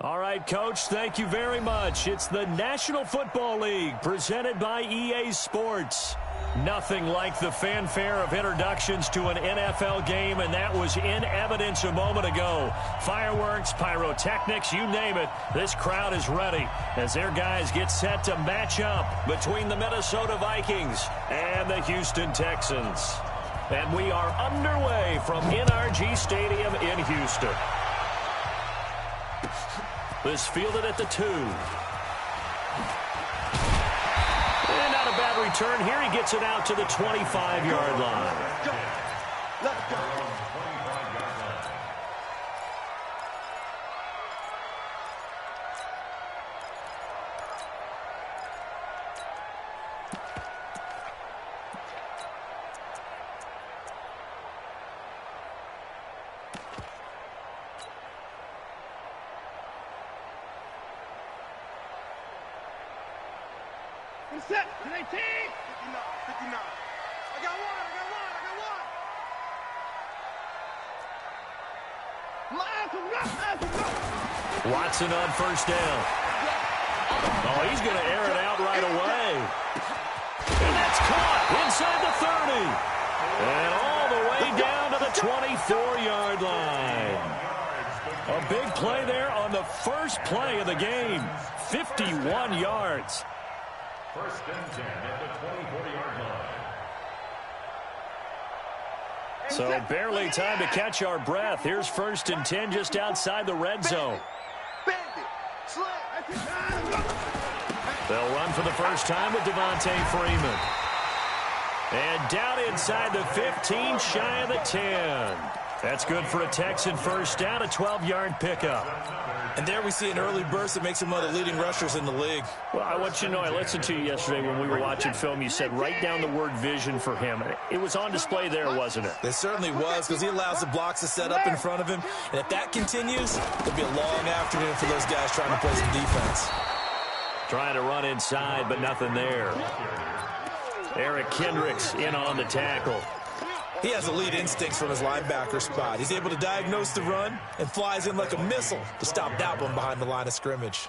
All right, Coach, thank you very much. It's the National Football League presented by EA Sports. Nothing like the fanfare of introductions to an NFL game, and that was in evidence a moment ago. Fireworks, pyrotechnics, you name it. This crowd is ready as their guys get set to match up between the Minnesota Vikings and the Houston Texans. And we are underway from NRG Stadium in Houston. This fielded at the 2. And not a bad return here. He gets it out to the 25-yard line. Let's go. Set to 18. 59. I got one. Watson on first down. Oh, he's going to air it out right away. And that's caught inside the 30. And all the way down to the 24-yard line. A big play there on the first play of the game. 51 yards. First and 10 at the 24-yard line. So barely time to catch our breath. Here's first and 10 just outside the red zone. They'll run for the first time with Devontae Freeman. And down inside the 15, shy of the 10. That's good for a Texan first down, a 12-yard pickup. And there we see an early burst that makes him one of the leading rushers in the league. Well, I want you to know, I listened to you yesterday when we were watching film. You said write down the word vision for him. It was on display there, wasn't it? It certainly was, because he allows the blocks to set up in front of him. And if that continues, it'll be a long afternoon for those guys trying to play some defense. Trying to run inside, but nothing there. Eric Kendricks in on the tackle. He has elite instincts from his linebacker spot. He's able to diagnose the run and flies in like a missile to stop that one behind the line of scrimmage.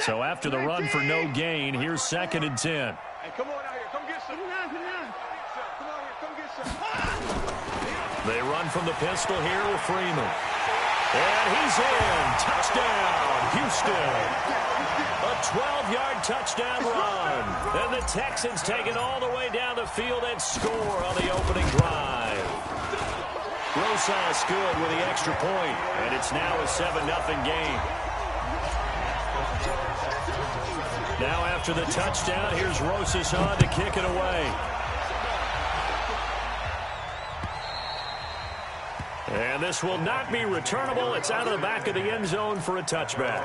So after the run for no gain, here's second and 10. Hey, come on out here. Come get some. Come out here. Come get some. They run from the pistol here with Freeman. And he's in. Touchdown, Houston. A 12-yard touchdown run. And the Texans take it all the way down the field and score on the opening drive. Rosas good with the extra point, and it's now a 7-0 game. Now after the touchdown, here's Rosas on to kick it away. And this will not be returnable. It's out of the back of the end zone for a touchback.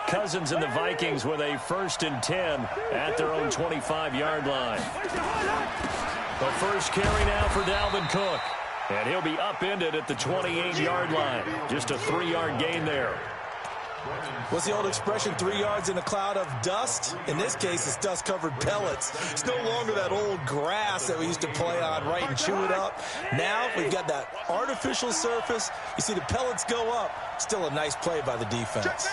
Cousins and the Vikings with a 1st and 10 at their own 25-yard line. The first carry now for Dalvin Cook. And he'll be upended at the 28-yard line. Just a 3-yard gain there. What's the old expression, 3 yards in a cloud of dust? In this case, it's dust-covered pellets. It's no longer that old grass that we used to play on, right, and chew it up. Now we've got that artificial surface. You see the pellets go up. Still a nice play by the defense.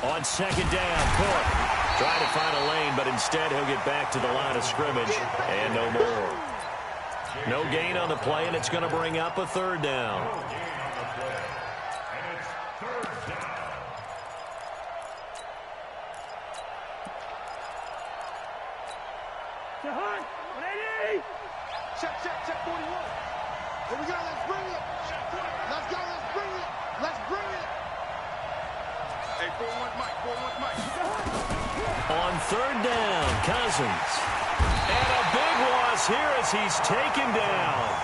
On second down, Cook trying to find a lane, but instead he'll get back to the line of scrimmage and no more. No gain on the play, and it's going to bring up a 3rd down. Check 41. Here we go. Let's bring it. Let's go. Let's bring it. Let's bring it. Hey, 4-1 Mike. On 3rd down, Cousins. And a big loss is here as he's taken down.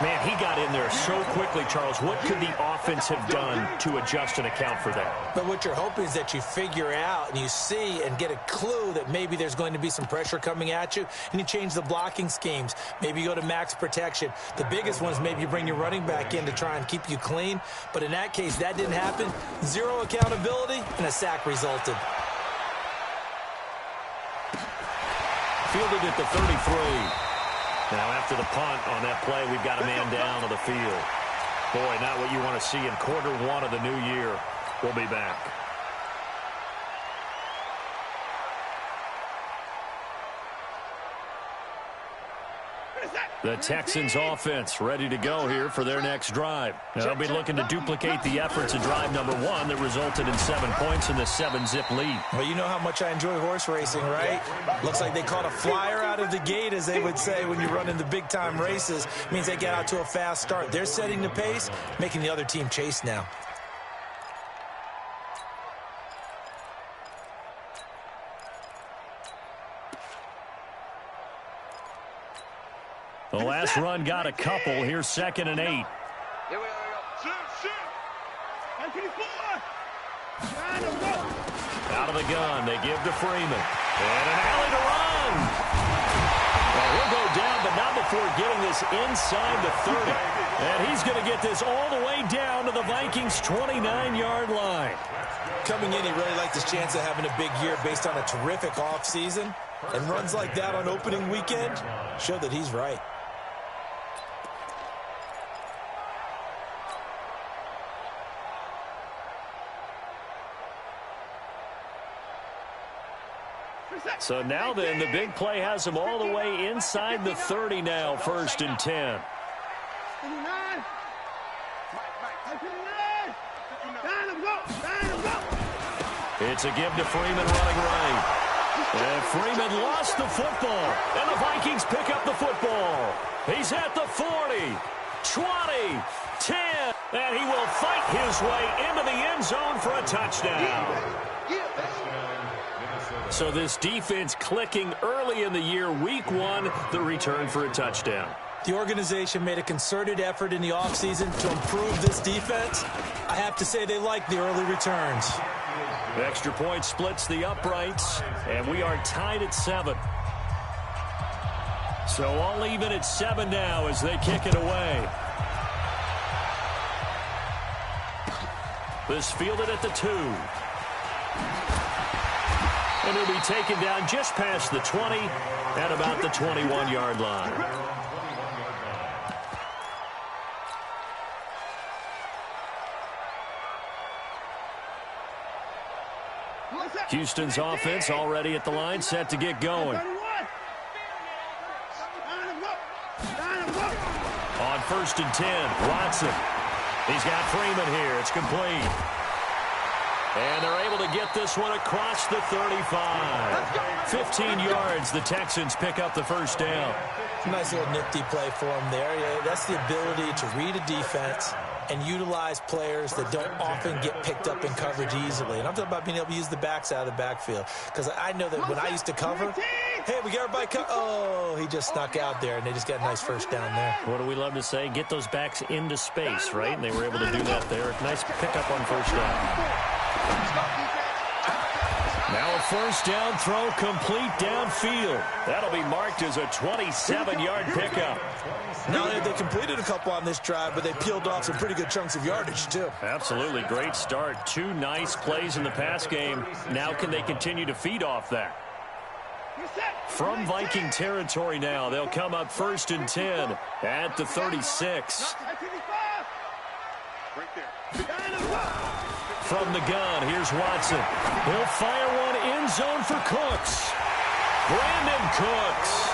Man, he got in there so quickly, Charles. What could the offense have done to adjust and account for that? But what you're hoping is that you figure out and you see and get a clue that maybe there's going to be some pressure coming at you, and you change the blocking schemes. Maybe you go to max protection. The biggest one is maybe you bring your running back in to try and keep you clean. But in that case, that didn't happen. Zero accountability, and a sack resulted. Fielded at the 33. Now, after the punt on that play, we've got a man down on the field. Boy, not what you want to see in quarter one of the new year. We'll be back. The Texans offense ready to go here for their next drive. Now, they'll be looking to duplicate the efforts of drive number one that resulted in 7 points in the 7-zip lead. Well, you know how much I enjoy horse racing, right? Looks like they caught a flyer out of the gate, as they would say when you run in the big-time races. It means they get out to a fast start. They're setting the pace, making the other team chase now. The last run got a couple. Here's 2nd and 8. Here we go. Out of the gun, they give to Freeman. And an alley to run. Well, he'll go down, but not before getting this inside the 30. And he's going to get this all the way down to the Vikings' 29-yard line. Coming in, he really liked his chance of having a big year based on a terrific offseason. And runs like that on opening weekend show that he's right. So now then, the big play has him all the way inside the 30 now, 1st and 10. It's a give to Freeman running right. And Freeman lost the football. And the Vikings pick up the football. He's at the 40, 20, 10. And he will fight his way into the end zone for a touchdown. So this defense clicking early in the year, week one, the return for a touchdown. The organization made a concerted effort in the offseason to improve this defense. I have to say they like the early returns. Extra point splits the uprights, and we are tied at 7. So all even at 7 now as they kick it away. This fielded at the 2. And he'll be taken down just past the 20 at about the 21-yard line. Houston's offense already at the line, set to get going. On 1st and 10, Watson. He's got Freeman here. It's complete. And they're able to get this one across the 35. 15 yards, the Texans pick up the first down. Nice little nifty play for him there. Yeah, that's the ability to read a defense and utilize players that don't often get picked up in coverage easily. And I'm talking about being able to use the backs out of the backfield. Because I know that when I used to cover, hey, we got everybody oh, he just snuck out there, and they just got a nice first down there. What do we love to say? Get those backs into space, right? And they were able to do that there. Nice pickup on first down. Now a first down throw complete downfield. That'll be marked as a 27-yard pickup. Now they completed a couple on this drive, but they peeled off some pretty good chunks of yardage, too. Absolutely. Great start. 2 nice plays in the pass game. Now can they continue to feed off that? From Viking territory now, they'll come up 1st and 10 at the 36. From the gun, here's Watson. He'll fire one end zone for Cooks. Brandon Cooks,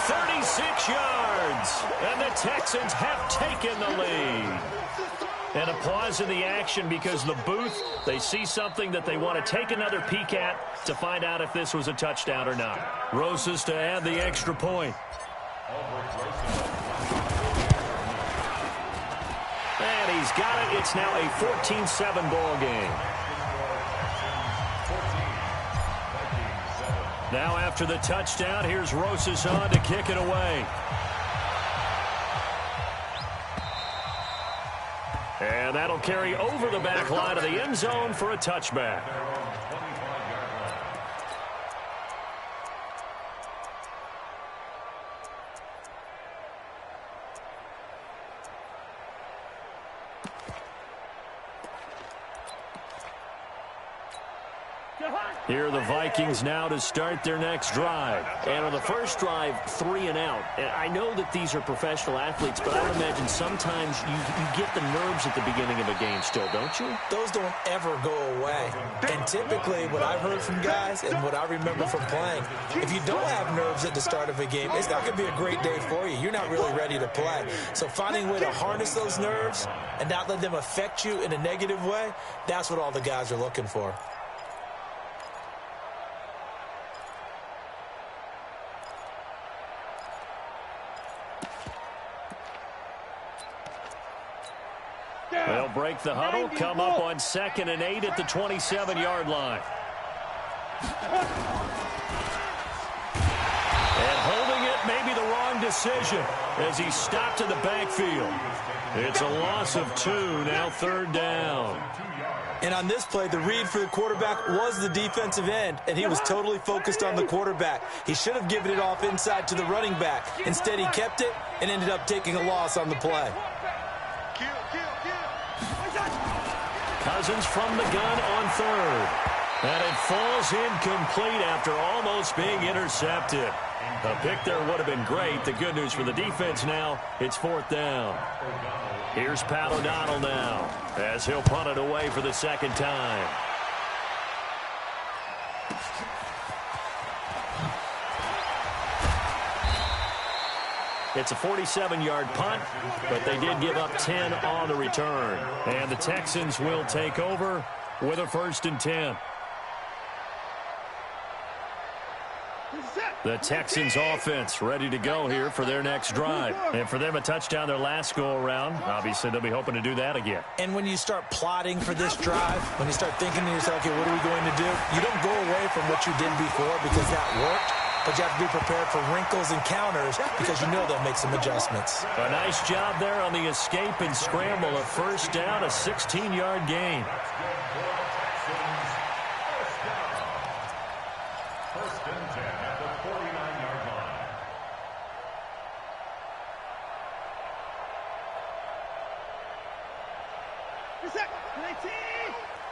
36 yards, and the Texans have taken the lead. And a pause in the action because the booth, they see something that they want to take another peek at to find out if this was a touchdown or not. Rosas to add the extra point. And he's got it. It's now a 14-7 ball game. Now after the touchdown, here's Rosas on to kick it away. And that'll carry over the back line of the end zone for a touchback. Here are the Vikings now to start their next drive. And on the first drive, 3 and out. And I know that these are professional athletes, but I would imagine sometimes you get the nerves at the beginning of a game still, don't you? Those don't ever go away. And typically what I've heard from guys and what I remember from playing, if you don't have nerves at the start of a game, it's not going to be a great day for you. You're not really ready to play. So finding a way to harness those nerves and not let them affect you in a negative way, that's what all the guys are looking for. They'll break the huddle, come up on 2nd and 8 at the 27-yard line. And holding it may be the wrong decision as he stopped in the backfield. It's a loss of 2, now 3rd down. And on this play, the read for the quarterback was the defensive end, and he was totally focused on the quarterback. He should have given it off inside to the running back. Instead, he kept it and ended up taking a loss on the play. Cousins from the gun on 3rd. And it falls incomplete after almost being intercepted. A pick there would have been great. The good news for the defense now, it's 4th down. Here's Pat O'Donnell now as he'll punt it away for the 2nd time. It's a 47-yard punt, but they did give up 10 on the return. And the Texans will take over with a 1st and 10. The Texans offense ready to go here for their next drive. And for them, a touchdown their last go-around. Obviously, they'll be hoping to do that again. And when you start plotting for this drive, when you start thinking to yourself, okay, what are we going to do? You don't go away from what you did before because that worked. But you have to be prepared for wrinkles and counters because you know they'll make some adjustments. A nice job there on the escape and scramble. A 1st down, a 16-yard gain. First and 10 at the 49-yard line. Reset. 19.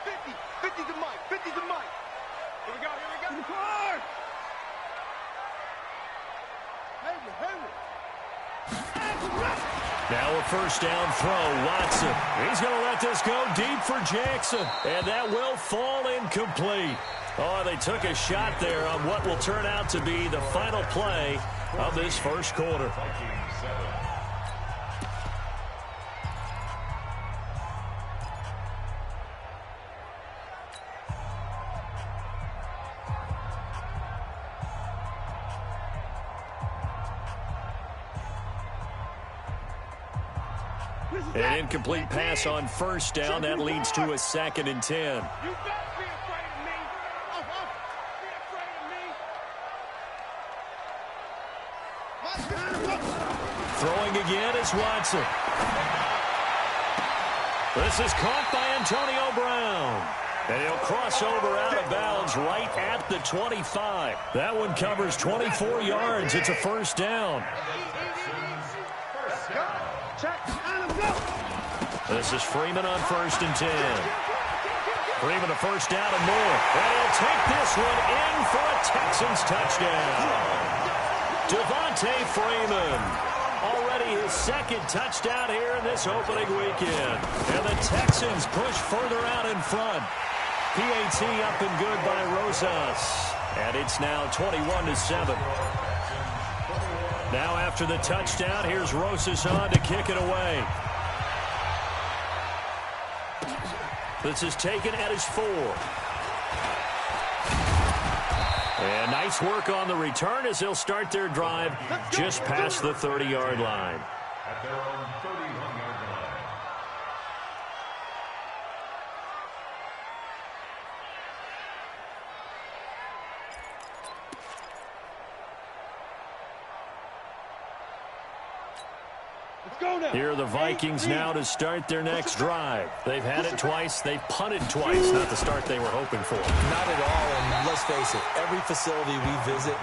50. 50 to Mike. 50 to Mike. Here we go. Here we go. To the car. Now a 1st down throw. Watson. He's going to let this go deep for Jackson. And that will fall incomplete. Oh, they took a shot there on what will turn out to be the final play of this 1st quarter. An incomplete pass on 1st down. That leads to a 2nd and 10. You better be afraid of me. Be afraid of me. Throwing again is Watson. This is caught by Antonio Brown. And he'll cross over out of bounds right at the 25. That one covers 24 yards. It's a 1st down. This is Freeman on 1st and 10. Freeman a 1st down and more. And he'll take this one in for a Texans touchdown. Devontae Freeman. Already his 2nd touchdown here in this opening weekend. And the Texans push further out in front. PAT up and good by Rosas. And it's now 21-7. Now after the touchdown, here's Rosas on to kick it away. This is taken at his 4. And nice work on the return as they'll start their drive just past the 30-yard line. At their own 31-yard line. Here are the Vikings now to start their next drive. They've had it twice. They've punted twice. Not the start they were hoping for. Not at all, and let's face it, every facility we visit,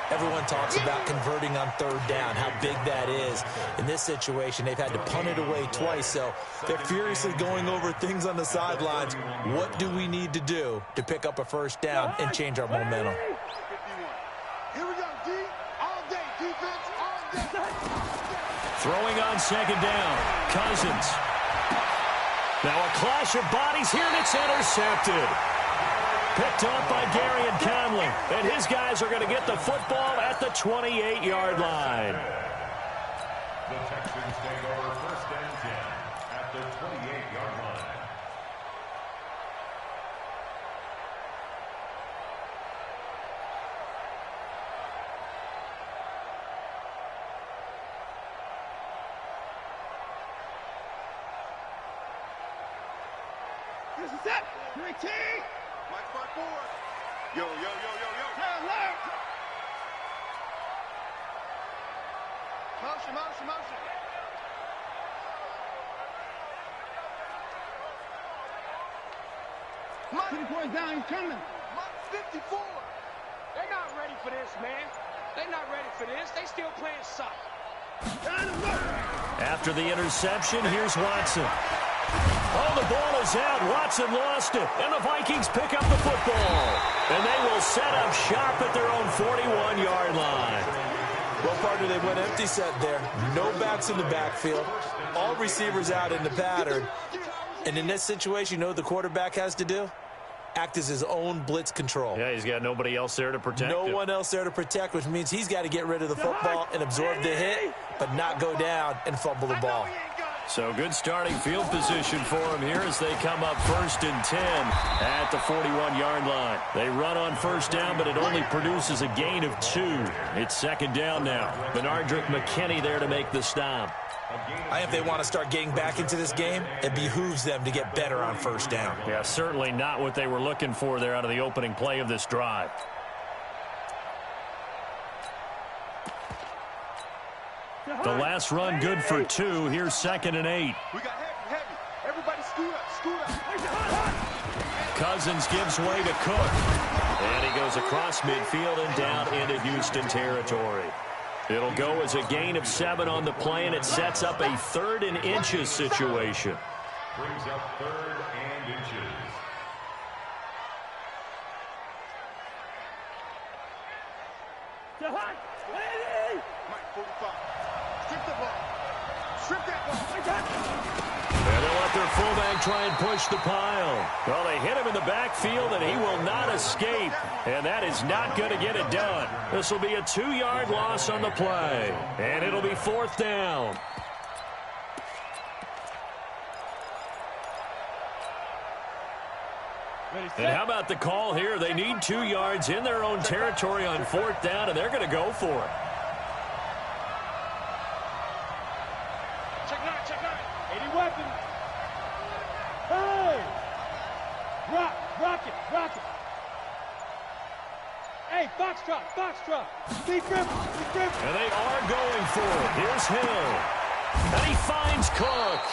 everyone talks about converting on third down, how big that is. In this situation, they've had to punt it away twice, so they're furiously going over things on the sidelines. What do we need to do to pick up a first down and change our momentum? Here we go, D. All day, defense, all day. Throwing on second down, Cousins. Now a clash of bodies here, and it's intercepted. Picked off by Gary and Conley. And his guys are going to get the football at the 28-yard line. The Texans take over first and 10 at the 28-yard line. This is it. 19. Mike front forward. Yo. Alert. Motion. 2 points down, he's coming. 54. They're not ready for this, man. They're not ready for this. They still playing soccer. After the interception, here's Watson. Oh, the ball is out. Watson lost it. And the Vikings pick up the football. And they will set up shop at their own 41-yard line. Well, partner, they went empty set there. No backs in the backfield. All receivers out in the pattern. And in this situation, you know what the quarterback has to do? Act as his own blitz control. Yeah, he's got nobody else there to protect him. No one else there to protect, which means he's got to get rid of the football and absorb the hit, but not go down and fumble the ball. So good starting field position for him here as they come up first and 10 at the 41-yard line. They run on first down, but it only produces a gain of 2. It's second down now. Benardrick McKinney there to make the stop. I think if they want to start getting back into this game, it behooves them to get better on first down. Yeah, certainly not what they were looking for there out of the opening play of this drive. The last run good for 2. Here's second and 8. We got heavy. Everybody scoot up. Cousins gives way to Cook. And he goes across midfield and down into Houston territory. It'll go as a gain of 7 on the play, and it sets up a 3rd and inches situation. Brings up 3rd and inches. Mike 45. Strip that ball. And they'll let their fullback try and push the pile. Well, they hit him in the backfield, and he will not escape. And that is not going to get it done. This will be a 2-yard loss on the play. And it'll be 4th down. And how about the call here? They need 2 yards in their own territory on 4th down, and they're going to go for it. Check out. 80 weapons. Hey! Rock it. Hey, Foxtrot. Steve Griffin. And they are going for it. Here's Hill. And he finds Cook.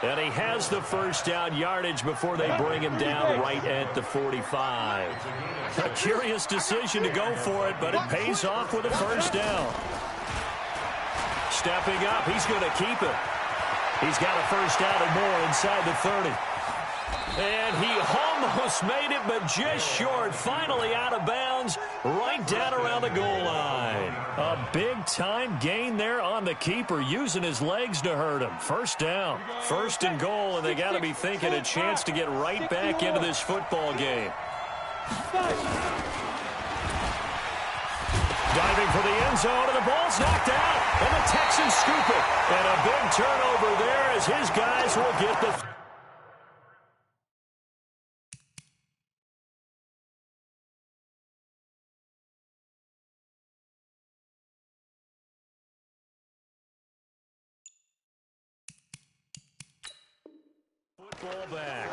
And he has the first down yardage before they bring him down right at the 45. A curious decision to go for it, but it pays off with a first down. Stepping up, he's going to keep it. He's got a first down and more inside the 30. And he almost made it, but just short. Finally out of bounds, right down around the goal line. A big-time gain there on the keeper, using his legs to hurt him. First down, 1st and goal, and they got to be thinking a chance to get right back into this football game. Diving for the end zone, and the ball's knocked out, and the Texans scoop it. And a big turnover there as his guys will get the... Football back.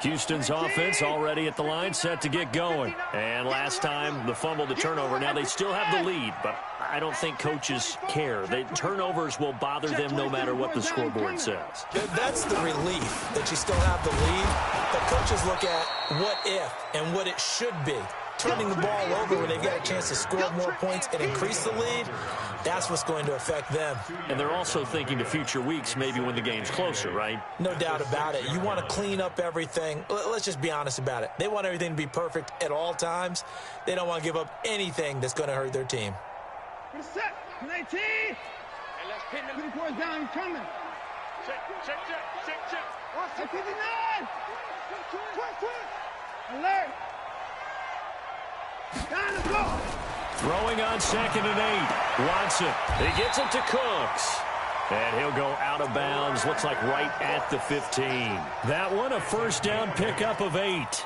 Houston's offense already at the line, set to get going. And last time, the fumble, the turnover. Now they still have the lead, but I don't think coaches care. The turnovers will bother them no matter what the scoreboard says. That's the relief that you still have the lead. But coaches look at what if and what it should be. Turning the ball over when they've got a chance to score more points and increase the lead, that's what's going to affect them. And they're also thinking to future weeks, maybe when the game's closer, right? No doubt about it. You want to clean up everything. Let's just be honest about it. They want everything to be perfect at all times. They don't want to give up anything that's going to hurt their team. Set. 19. And let's pin them. 24 is down. He's coming. Check. 59. Alert. Down to go. Throwing on 2nd and 8. Watson. He gets it to Cooks. And he'll go out of bounds. Looks like right at the 15. That one, a first down pickup of 8.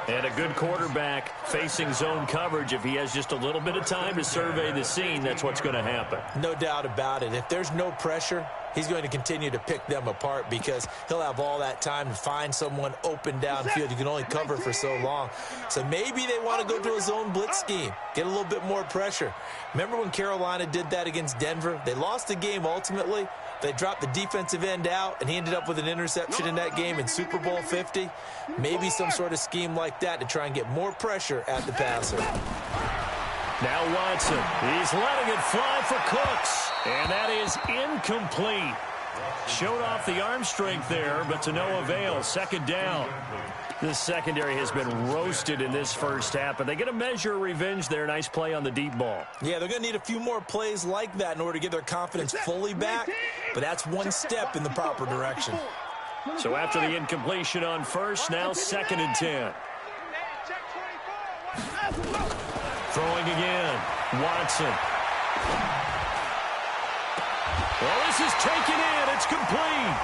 And a good quarterback facing zone coverage. If he has just a little bit of time to survey the scene, that's what's going to happen. No doubt about it. If there's no pressure, he's going to continue to pick them apart because he'll have all that time to find someone open downfield. You can only cover for so long. So maybe they want to go to a zone blitz scheme, get a little bit more pressure. Remember when Carolina did that against Denver? They lost the game ultimately. They dropped the defensive end out, and he ended up with an interception in that game in Super Bowl 50. Maybe some sort of scheme like that to try and get more pressure at the passer. Now Watson, he's letting it fly for Cooks, and that is incomplete. Showed off the arm strength there, but to no avail. 2nd down. This secondary has been roasted in this first half, but they get a measure of revenge there. Nice play on the deep ball. Yeah, they're going to need a few more plays like that in order to get their confidence fully back, but that's one step in the proper direction. So after the incompletion on first, now 2nd and 10. Throwing again. Watson. Well, this is taken in. It's complete.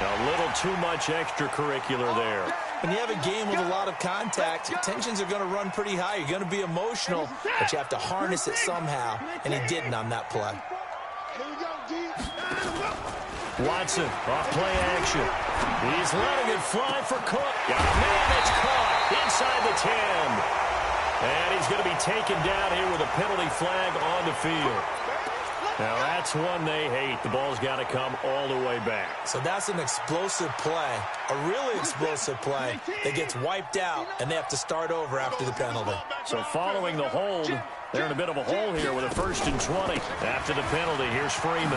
A little too much extracurricular there. When you have a game with a lot of contact, tensions are going to run pretty high. You're going to be emotional, but you have to harness it somehow, and he didn't on that play. Watson, off play action. He's letting it fly for Cook. Got a man that's caught inside the 10. And he's going to be taken down here with a penalty flag on the field. Now, that's one they hate. The ball's got to come all the way back. So that's an explosive play, a really explosive play that gets wiped out, and they have to start over after the penalty. So following the hold, they're in a bit of a hole here with a 1st and 20. After the penalty, here's Freeman.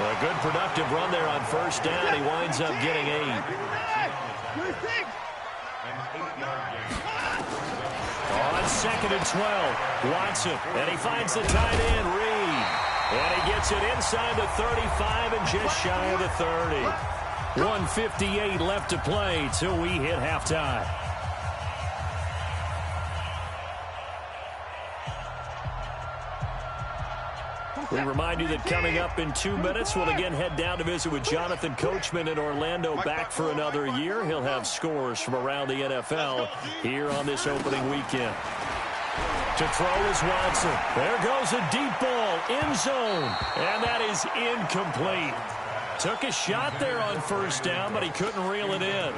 A good productive run there on 1st down. He winds up getting 8. On 2nd and 12, Watson, and he finds the tight end, Reed. And he gets it inside the 35 and just shy of the 30. 1:58 left to play till we hit halftime. We remind you that coming up in 2 minutes, we'll again head down to visit with Jonathan Coachman in Orlando, back for another year. He'll have scores from around the NFL here on this opening weekend. To throw is Watson. There goes a deep ball, end zone, and that is incomplete. Took a shot there on 1st down, but he couldn't reel it in.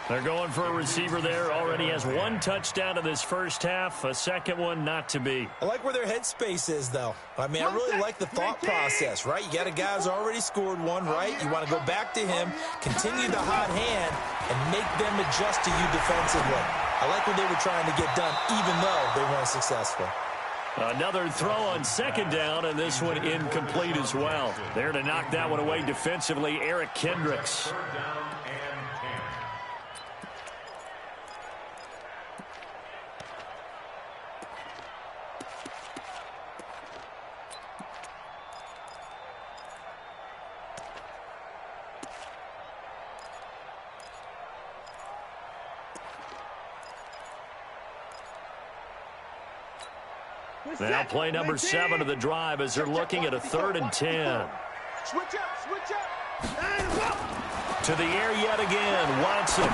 They're going for a receiver there. Already has 1 touchdown in this first half. A second one not to be. I like where their headspace is, though. I mean, I really like the thought process, right? You got a guy who's already scored 1, right? You want to go back to him, continue the hot hand, and make them adjust to you defensively. I like what they were trying to get done, even though they weren't successful. Another throw on 2nd down, and this one incomplete as well. There to knock that one away defensively, Eric Kendricks. Now play number 7 of the drive as they're looking at a 3rd and 10. Switch up. To the air yet again, Watson.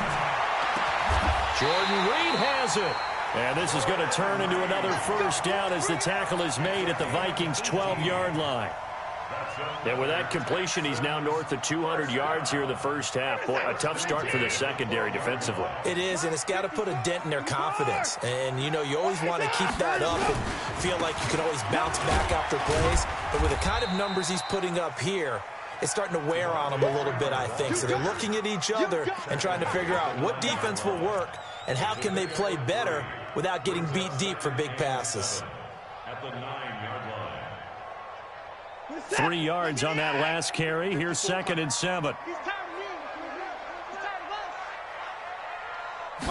Jordan Reed has it. And this is going to turn into another 1st down as the tackle is made at the Vikings' 12-yard line. And with that completion, he's now north of 200 yards here in the first half. Boy, a tough start for the secondary defensively. It is, and it's got to put a dent in their confidence. And, you know, you always want to keep that up and feel like you can always bounce back after plays. But with the kind of numbers he's putting up here, it's starting to wear on them a little bit, I think. So they're looking at each other and trying to figure out what defense will work and how can they play better without getting beat deep for big passes. At the 9-yard line. 3 yards on that last carry. Here's 2nd and 7. He's tired of me. He's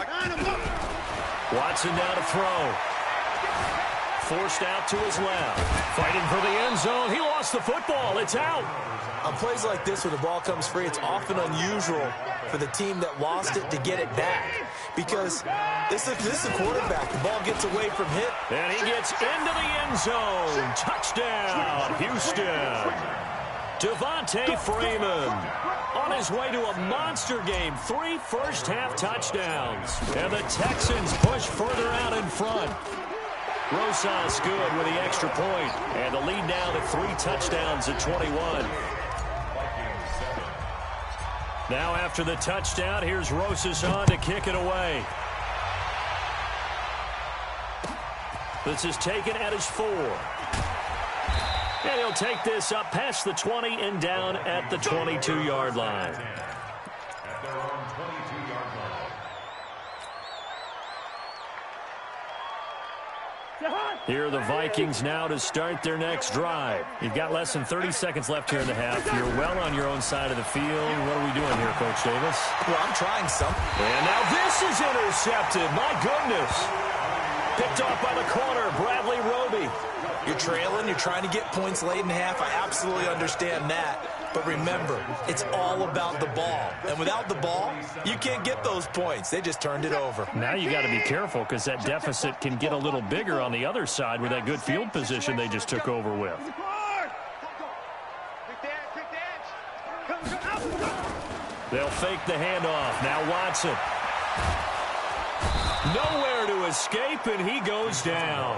tired of us. Watson now to throw. Forced out to his left. Fighting for the end zone. He lost the football. It's out. On plays like this, when the ball comes free, it's often unusual for the team that lost it to get it back. Because this is a quarterback. The ball gets away from him. And he gets into the end zone. Touchdown, Houston. Devontae Freeman on his way to a monster game. 3 first-half touchdowns. And the Texans push further out in front. Rosas good with the extra point. And the lead now to 3 touchdowns at 21. Now after the touchdown, here's Rosas on to kick it away. This is taken at his 4. And he'll take this up past the 20 and down at the 22-yard line. At their own 22-yard line. Here are the Vikings now to start their next drive. You've got less than 30 seconds left here in the half. You're well on your own side of the field. What are we doing here, Coach Davis? Well, I'm trying something. And now this is intercepted. My goodness. Picked off by the corner, Bradley Roby. You're trailing. You're trying to get points late in the half. I absolutely understand that. But remember, it's all about the ball. And without the ball, you can't get those points. They just turned it over. Now you got to be careful because that deficit can get a little bigger on the other side with that good field position they just took over with. They'll fake the handoff. Now Watson. Nowhere to escape, and he goes down.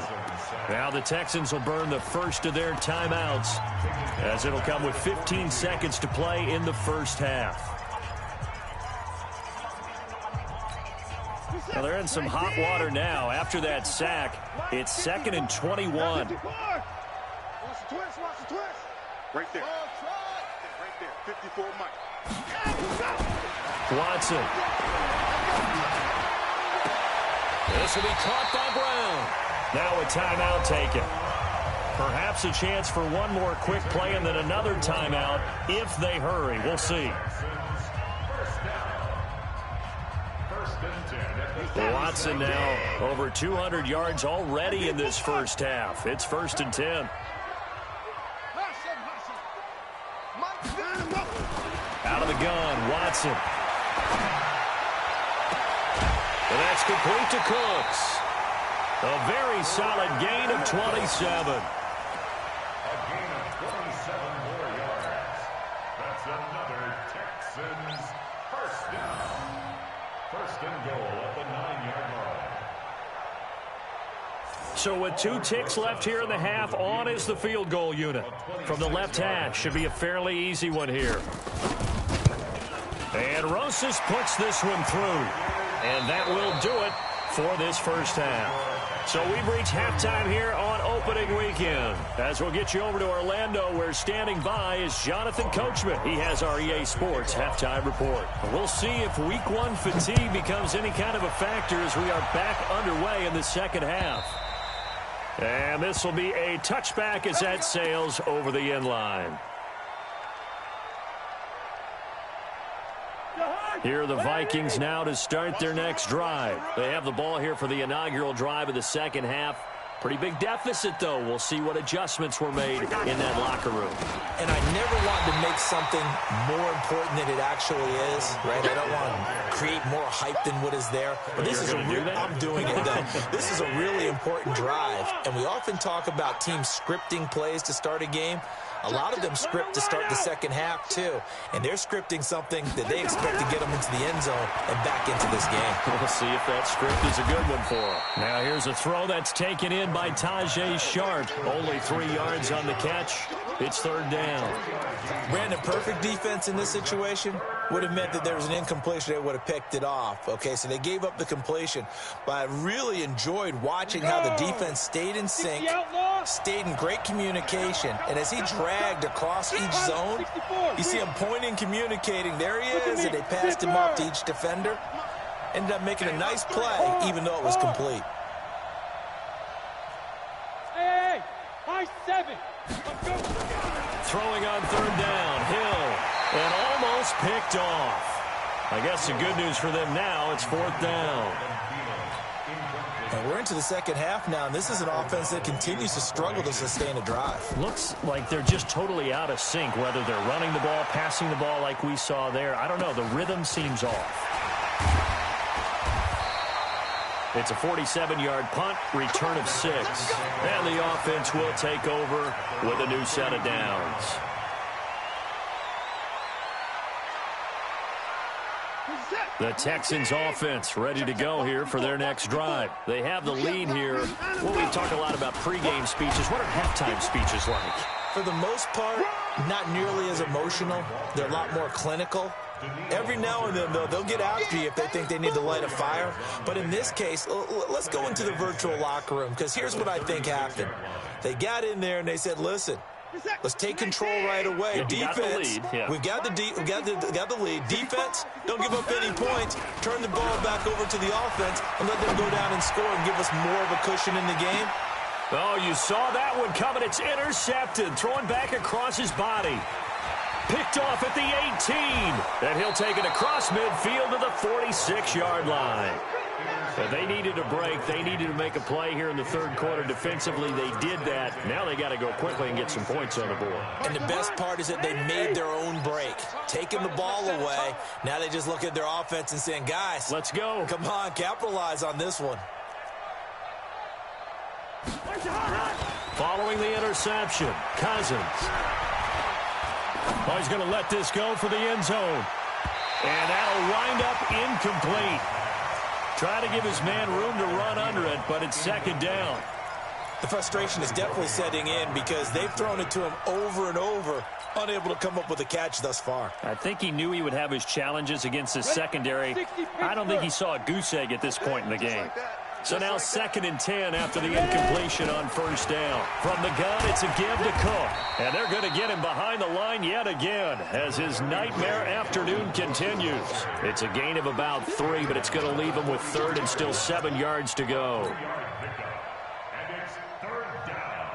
Now the Texans will burn the first of their timeouts, as it'll come with 15 seconds to play in the first half. Well, they're in some hot water now. After that sack, it's 2nd and 21. Watch the twist, watch the twist. Right there. Right there. 54 Mike. Watson. This will be caught by Brown. Now a timeout taken. Perhaps a chance for one more quick play and then another timeout if they hurry. We'll see. Watson now over 200 yards already in this first half. It's 1st and 10. Out of the gun, Watson. And that's complete to Cooks. A very solid gain of 27. A gain of 27 more yards. That's another Texans first down. 1st and goal at the 9-yard line. So with 2 ticks left here in the half, on is the field goal unit. From the left hash, should be a fairly easy one here. And Rosas puts this one through. And that will do it for this first half. So we've reached halftime here on opening weekend. As we'll get you over to Orlando, where standing by is Jonathan Coachman. He has our EA Sports halftime report. We'll see if week 1 fatigue becomes any kind of a factor as we are back underway in the second half. And this will be a touchback as that sails over the end line. Here are the Vikings now to start their next drive. They have the ball here for the inaugural drive of the second half. Pretty big deficit, though. We'll see what adjustments were made in that locker room. And I never want to make something more important than it actually is, right? I don't want to create more hype than what is there. But this is I'm doing it, though. This is a really important drive. And we often talk about teams scripting plays to start a game. A lot of them script to start the second half, too. And they're scripting something that they expect to get them into the end zone and back into this game. We'll see if that script is a good one for them. Now here's a throw that's taken in by Tajay Sharp. Only 3 yards on the catch. It's third down. Brandon, perfect defense in this situation would have meant that there was an incompletion. They would have picked it off. Okay, so they gave up the completion. But I really enjoyed watching how the defense stayed in sync, stayed in great communication. And as he dragged across each zone, you see him pointing, communicating. There he is, and they passed him off to each defender. Ended up making a nice play, even though it was complete. Hey, high 7. Let's go. Throwing on third down, Hill, and almost picked off. I guess the good news for them now, it's fourth down. And we're into the second half now, and this is an offense that continues to struggle to sustain a drive. Looks like they're just totally out of sync, whether they're running the ball, passing the ball like we saw there. I don't know. The rhythm seems off. It's a 47-yard punt, return of 6. And the offense will take over with a new set of downs. The Texans offense ready to go here for their next drive. They have the lead here. Well, we've talked a lot about pregame speeches. What are halftime speeches like? For the most part, not nearly as emotional. They're a lot more clinical. Every now and then, though, they'll get after you if they think they need to light a fire. But in this case, let's go into the virtual locker room, because here's what I think happened. They got in there and they said, listen, let's take control right away. Defense, we've got the lead. Defense, don't give up any points. Turn the ball back over to the offense and let them go down and score and give us more of a cushion in the game. Oh, you saw that one coming. It's intercepted. Throwing back across his body. Picked off at the 18. And he'll take it across midfield to the 46-yard line. But they needed a break. They needed to make a play here in the third quarter. Defensively, they did that. Now they got to go quickly and get some points on the board. And the best part is that they made their own break. Taking the ball away. Now they just look at their offense and saying, guys, let's go. Come on, capitalize on this one. Following the interception, Cousins. Oh, he's going to let this go for the end zone. And that'll wind up incomplete. Try to give his man room to run under it, but it's second down. The frustration is definitely setting in because they've thrown it to him over and over, unable to come up with a catch thus far. I think he knew he would have his challenges against his secondary. I don't think he saw a goose egg at this point in the game. So now 2nd and 10 after the incompletion on first down. From the gun, it's a give to Cook. And they're going to get him behind the line yet again as his nightmare afternoon continues. It's a gain of about 3, but it's going to leave him with 3rd and still 7 yards to go. And it's third down.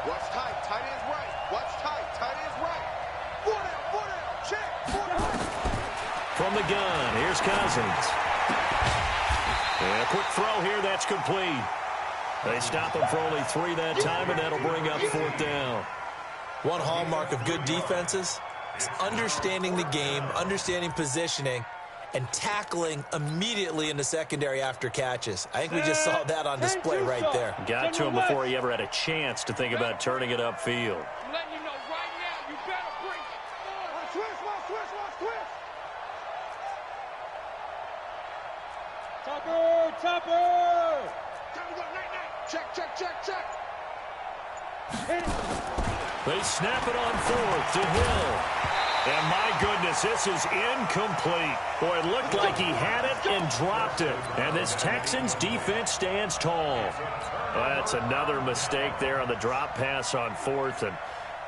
Watch tight, tight ends right. Watch tight, tight ends right. Foot out, check, foot out. From the gun, here's Cousins. And a quick throw here, that's complete. They stop him for only 3 that time, and that'll bring up 4th down. One hallmark of good defenses is understanding the game, understanding positioning, and tackling immediately in the secondary after catches. I think we just saw that on display right there. Got to him before he ever had a chance to think about turning it upfield. I'm letting you know right now, you better bring it. Twist. Topper! Time to go, night. Check. They snap it on 4th to Hill. And my goodness, this is incomplete. Boy, it looked like he had it and dropped it. And this Texans defense stands tall. Well, that's another mistake there on the drop pass on 4th. And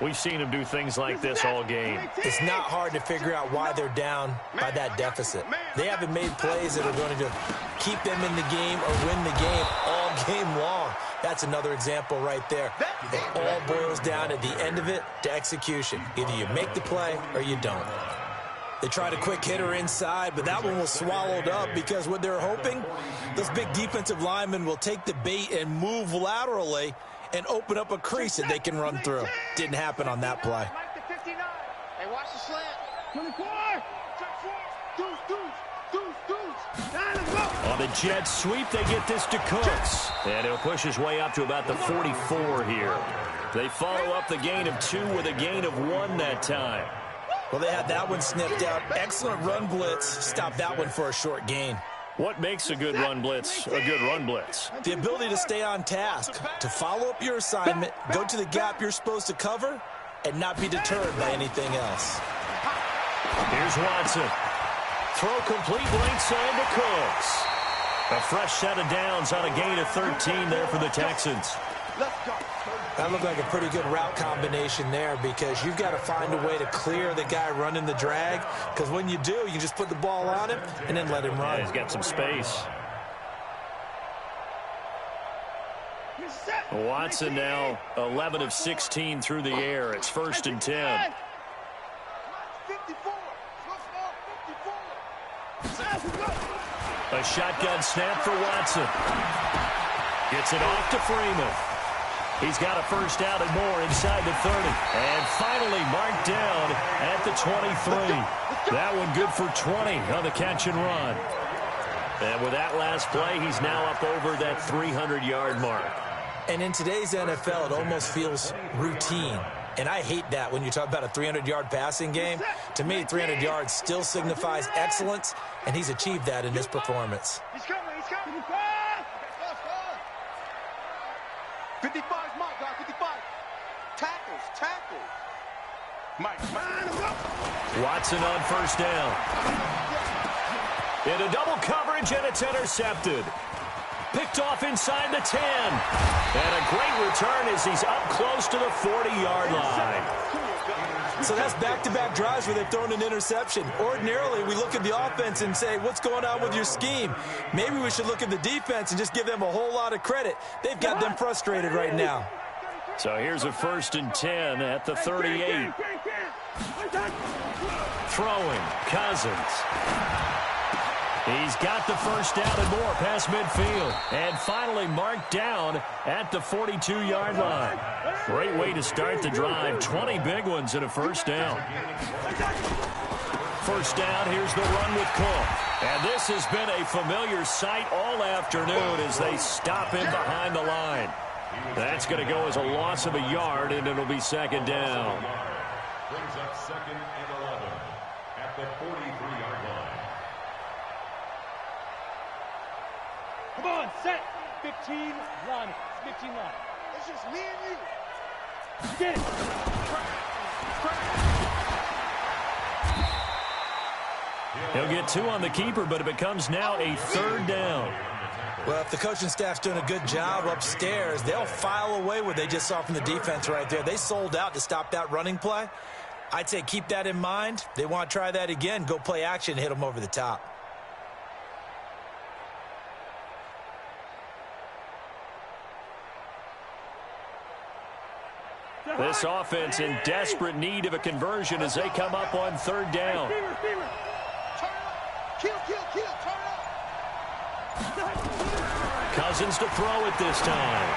we've seen him do things like this all game. It's not hard to figure out why they're down by that deficit. They haven't made plays that are going to keep them in the game or win the game all game long. That's another example right there. It all boils down at the end of it to execution. Either you make the play or you don't. They tried a quick hitter inside, but that one was swallowed up because what they're hoping, those big defensive linemen will take the bait and move laterally and open up a crease that they can run through. Didn't happen on that play. Hey, watch the slant. 24! On the jet sweep, they get this to Cooks. And he'll push his way up to about the 44 here. They follow up the gain of 2 with a gain of 1 that time. Well, they had that one snipped out. Excellent run blitz. Stopped that one for a short gain. What makes a good run blitz a good run blitz? The ability to stay on task, to follow up your assignment, go to the gap you're supposed to cover, and not be deterred by anything else. Here's Watson. Throw complete right side to Cooks. A fresh set of downs on a gain of 13 there for the Texans. That looked like a pretty good route combination there because you've got to find a way to clear the guy running the drag, because when you do, you just put the ball on him and then let him run. Yeah, he's got some space. Watson now 11 of 16 through the air. It's 1st and 10. A shotgun snap for Watson. Gets it off to Freeman. He's got a first down and more inside the 30. And finally marked down at the 23. That one good for 20 on the catch and run. And with that last play, he's now up over that 300-yard mark. And in today's NFL, it almost feels routine. And I hate that when you talk about a 300-yard passing game. To me, 300 yards still signifies excellence, and he's achieved that in this performance. He's coming, he's coming. 55 is Mike, guys, 55. Tackles. Mike. Watson on first down. In a double coverage, and it's intercepted. Picked off inside the 10. And a great return as he's up close to the 40-yard line. So that's back-to-back drives where they've thrown an interception. Ordinarily, we look at the offense and say, what's going on with your scheme? Maybe we should look at the defense and just give them a whole lot of credit. They've got them frustrated right now. So here's a 1st and 10 at the 38. Throwing, Cousins. He's got the first down and more past midfield. And finally marked down at the 42-yard line. Great way to start the drive. 20 big ones and a first down. First down, here's the run with Cook. And this has been a familiar sight all afternoon as they stop him behind the line. That's going to go as a loss of a yard, and it'll be 2nd down. Brings up 2nd and 11 at the 43-yard line. Come on, set. 15, line. 15 line. It's just me and you. Get it. He'll get 2 on the keeper, but it becomes now a 3rd down. Well, if the coaching staff's doing a good job upstairs, they'll file away what they just saw from the defense right there. They sold out to stop that running play. I'd say keep that in mind. They want to try that again. Go play action, hit them over the top. This offense in desperate need of a conversion as they come up on 3rd down. Turn up. Kill. Turn up. Cousins to throw it this time.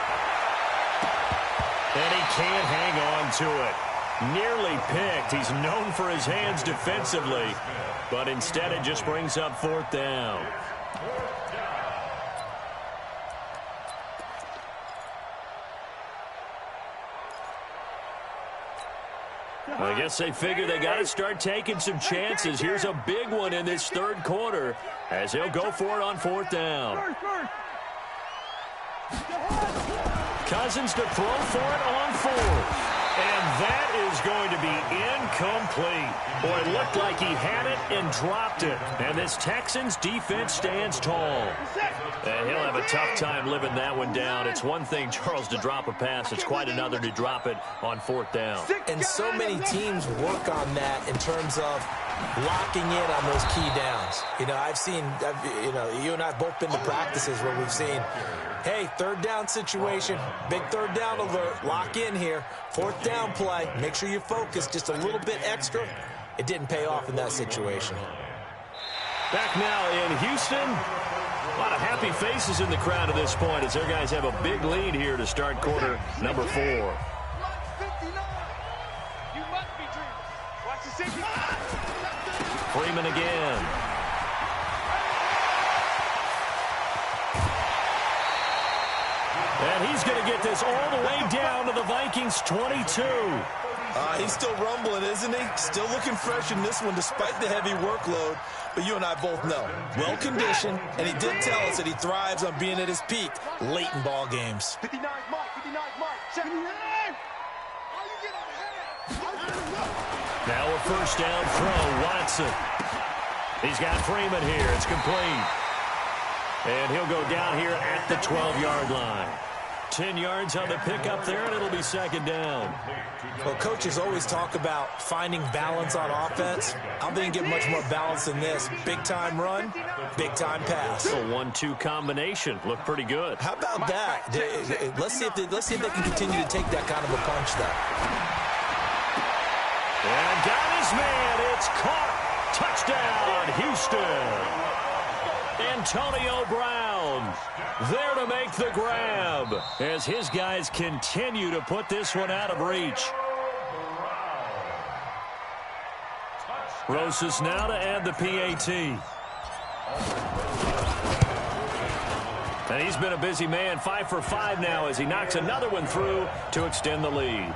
And he can't hang on to it. Nearly picked. He's known for his hands defensively, but instead it just brings up 4th down. I guess they figure they got to start taking some chances. Here's a big one in this 3rd quarter as he'll go for it on 4th down. Cousins to throw for it on 4th. And that is going to be incomplete. Boy, it looked like he had it and dropped it. And this Texans defense stands tall. And he'll have a tough time living that one down. It's one thing, Charles, to drop a pass. It's quite another to drop it on 4th down. And so many teams work on that in terms of locking in on those key downs. You know, you and I have both been to practices where we've seen, hey, 3rd down situation, big 3rd down alert, lock in here, 4th down play, make sure you focus just a little bit extra. It didn't pay off in that situation. Back now in Houston. A lot of happy faces in the crowd at this point as their guys have a big lead here to start quarter number 4. You must be dreaming. Watch the 60. Freeman again. And he's going to get this all the way down to the Vikings 22. He's still rumbling, isn't he? Still looking fresh in this one despite the heavy workload. But you and I both know, well-conditioned, and he did tell us that he thrives on being at his peak late in ball games. 59 mark, 59 mark. Check. Now a first down throw, Watson. He's got Freeman here. It's complete. And he'll go down here at the 12-yard line. 10 yards on the pickup there, and it'll be second down. Well, coaches always talk about finding balance on offense. I don't think you get much more balance than this. Big-time run, big-time pass. A 1-2 combination. Looked pretty good. How about that? Let's see if they can continue to take that kind of a punch, though. And got his man. It's caught. Touchdown, Houston. Antonio Brown there to make the grab as his guys continue to put this one out of reach. Rosas now to add the PAT. And he's been a busy man, 5 for 5 now as he knocks another one through to extend the lead.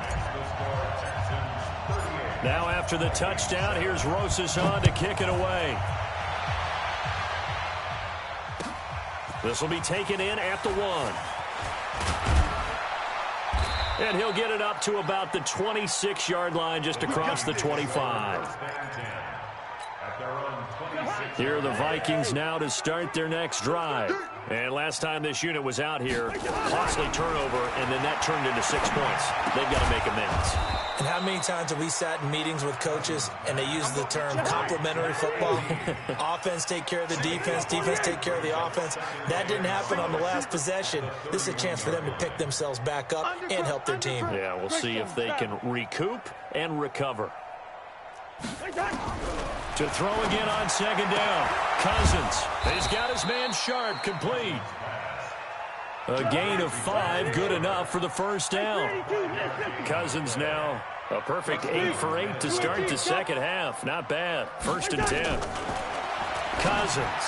Now after the touchdown, here's Rosas on to kick it away. This will be taken in at the 1. And he'll get it up to about the 26-yard line just across the 25. Here are the Vikings now to start their next drive. And last time this unit was out here, costly turnover, and then that turned into 6 points. They've got to make amends. And how many times have we sat in meetings with coaches and they use the term complementary football? Offense take care of the defense, defense take care of the offense. That didn't happen on the last possession. This is a chance for them to pick themselves back up and help their team. Yeah, we'll see if they can recoup and recover. To throw again on second down. Cousins. He's got his man Sharp complete. A gain of 5, good enough for the first down. Cousins now a perfect 8 for 8 to start the second half. Not bad. 1st and 10. Cousins.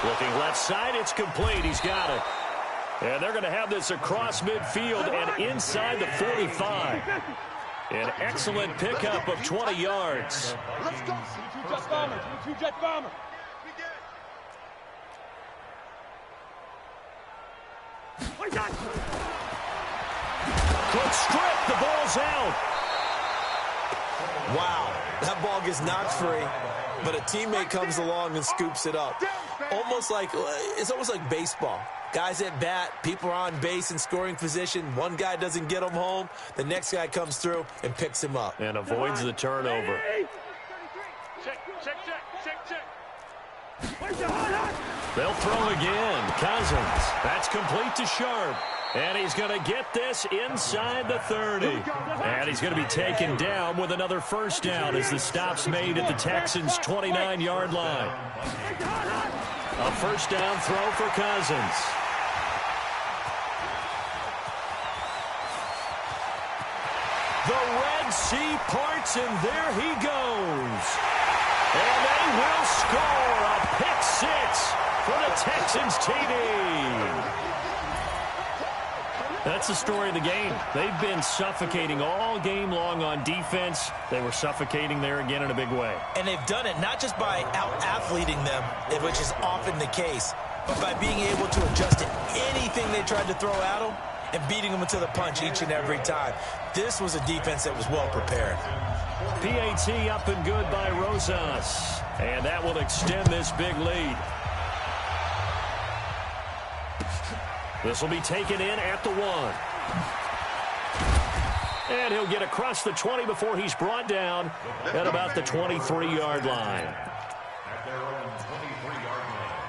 Looking left side, it's complete. He's got it. And they're going to have this across midfield and inside the 45. An excellent pickup of 20 yards. Let's go. Two-jet bomber. Two-jet bomber. Quick strip. The ball's out. Wow, that ball gets knocked free, but a teammate comes along and scoops it up. It's almost like baseball. Guys at bat, people are on base in scoring position. One guy doesn't get him home. The next guy comes through and picks him up. And avoids the turnover. Check. They'll throw again. Cousins. That's complete to Sharp. And he's going to get this inside the 30. And he's going to be taken down with another first down as the stop's made at the Texans' 29-yard line. A first down throw for Cousins. The Red Sea parts, and there he goes. And they will score a pick 6 for the Texans TD. That's the story of the game. They've been suffocating all game long on defense. They were suffocating there again in a big way. And they've done it not just by out-athleting them, which is often the case, but by being able to adjust to anything they tried to throw at them and beating them to the punch each and every time. This was a defense that was well prepared. PAT up and good by Rosas. And that will extend this big lead. This will be taken in at the 1. And he'll get across the 20 before he's brought down at about the 23-yard line. At their own 23-yard line.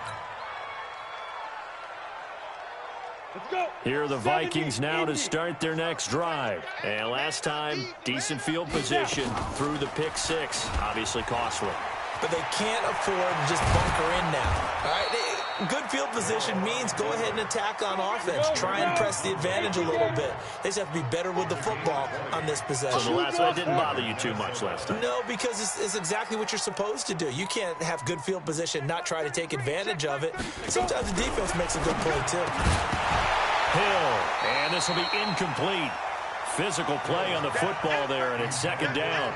Let's go. Here are the Vikings now to start their next drive. And last time, decent field position through the pick 6. Obviously costly. But they can't afford to just bunker in now. All right? Good field position means go ahead and attack on offense. Try and press the advantage a little bit. They just have to be better with the football on this possession. So the last one didn't bother you too much last time. No, because it's exactly what you're supposed to do. You can't have good field position, not try to take advantage of it. Sometimes the defense makes a good play, too. Hill, and this will be incomplete. physical play on the football there, and it's second down.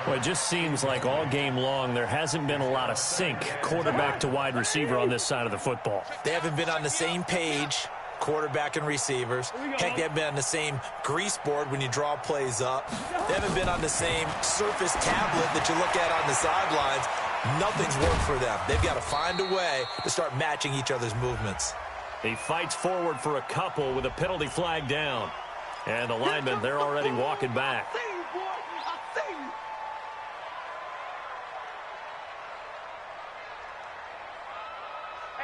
Well, it just seems like all game long there hasn't been a lot of sync quarterback to wide receiver on this side of the football. They haven't been on the same page, quarterback and receivers. Heck, they haven't been on the same grease board when you draw plays up. They haven't been on the same surface tablet that you look at on the sidelines. Nothing's worked for them. They've got to find a way to start matching each other's movements. He fights forward for a couple with a penalty flag down. And the linemen, they're already walking back.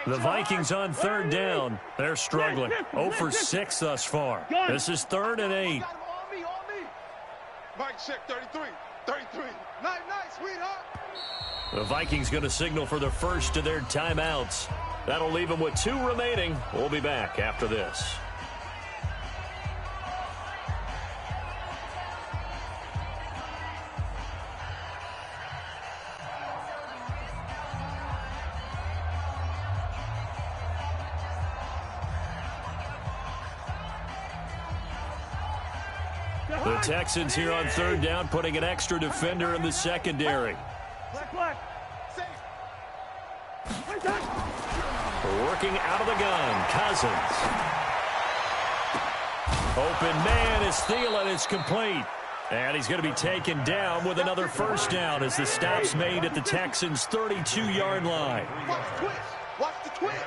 The Vikings on third down. They're struggling. 0 for 6 thus far. This is 3rd and 8. Mike, check 33. 33. Nice, sweetheart. The Vikings going to signal for the first of their timeouts. That'll leave them with 2 remaining. We'll be back after this. The Texans here on third down, putting an extra defender in the secondary. Working out of the gun, Cousins. Open man is Thielen. It's complete. And he's going to be taken down with another first down as the stop's made at the Texans' 32-yard line. Watch the twist.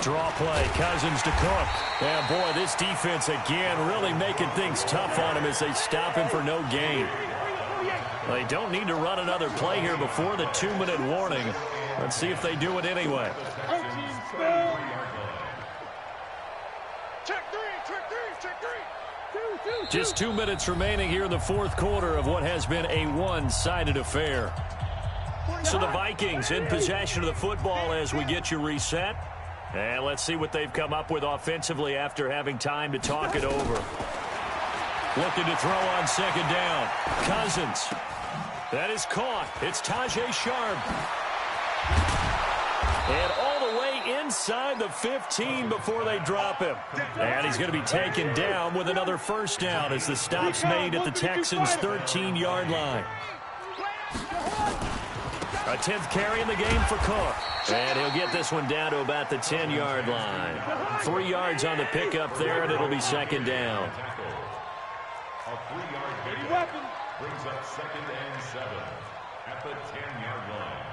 Draw play, Cousins to Cook. And boy, this defense again really making things tough on him as they stop him for no gain. They don't need to run another play here before the 2-minute warning. Let's see if they do it anyway. Check three. Just 2 minutes remaining here in the fourth quarter of what has been a one-sided affair. So the Vikings in possession of the football as we get you reset. And let's see what they've come up with offensively after having time to talk it over. Looking to throw on second down. Cousins. That is caught. It's Tajay Sharp. And all the way inside the 15 before they drop him. And he's going to be taken down with another first down as the stop's made at the Texans' 13-yard line. A 10th carry in the game for Cook. And he'll get this one down to about the 10-yard line. 3 yards on the pickup there, and it'll be second down. A 3-yard pickup brings up 2nd and 7 at the 10-yard line.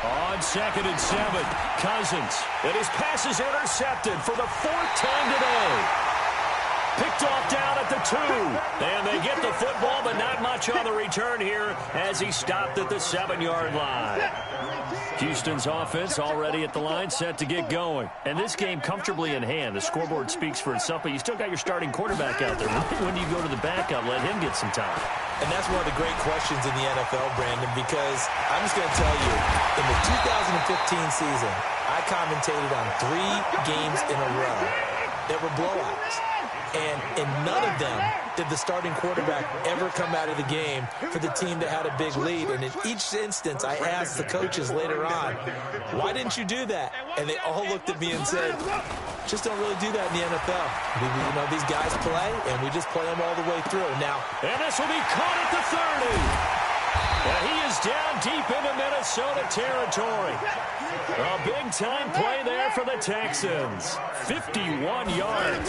On 2nd and 7, Cousins. And his pass is intercepted for the 4th time today. Picked off down at the 2. And they get the football, but not much on the return here as he stopped at the 7-yard line. Houston's offense already at the line, set to get going. And this game comfortably in hand. The scoreboard speaks for itself, but you still got your starting quarterback out there. When do you go to the backup, let him get some time? And that's one of the great questions in the NFL, Brandon, because I'm just going to tell you, in the 2015 season, I commentated on 3 games in a row that were blowouts. And in none of them did the starting quarterback ever come out of the game for the team that had a big lead. And in each instance, I asked the coaches later on, why didn't you do that? And they all looked at me and said, just don't really do that in the NFL. You know, these guys play, and we just play them all the way through. Now, and this will be caught at the 30. And he is down deep into Minnesota territory. A big-time play there for the Texans. 51 yards.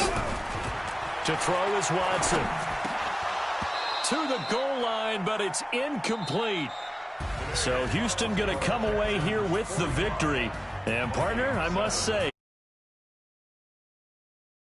To throw is Watson. To the goal line, but it's incomplete. So Houston going to come away here with the victory. And, partner, I must say,